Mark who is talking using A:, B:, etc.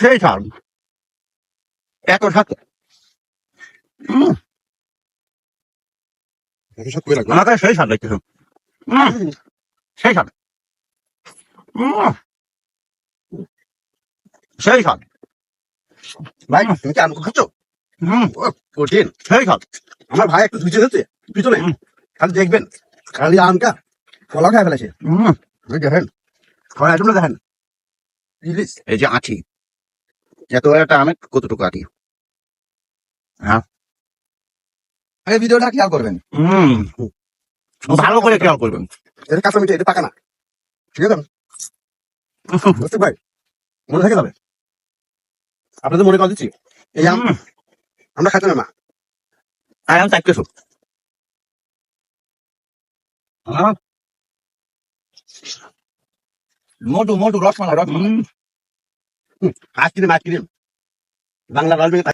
A: সেই স্বাদ, এত স্বাদ।
B: সব করে রাখবো।
A: আমার কাছে সেই স্বাদ লাগতেছে। সেই স্বাদ, সেই স্বাদ।
B: ভাই তুমি কি আম খাচ্ছ? কঠিন।
A: সেই স্বাদ।
B: আমার ভাই একটু ধুইছে যাচ্ছে পিছনে, খালি দেখবেন খালি আমটা কলা খায় ফেলেছে। দেখেন খাওয়া একটু দেখেন ইলিশ।
A: এই যে আঁঠি, এত একটা আমের কতটুকু আঁঠি। হ্যাঁ,
B: এই ভিডিওটা খেয়াল করবেন,
A: ভালো করে খেয়াল করবেন।
B: এটা কাঁচা মিঠে, এটা পাকা না, ঠিক আছে বুঝতে ভাই, মনে থেকে যাবে। আপনাদের মনে করা দিচ্ছি এই আম আমরা খাইতে না মা।
A: I am চাইতেছো।
B: মোটু মোটু রসমালাই রসমালাই। Ice cream ice cream Bangla রাজবে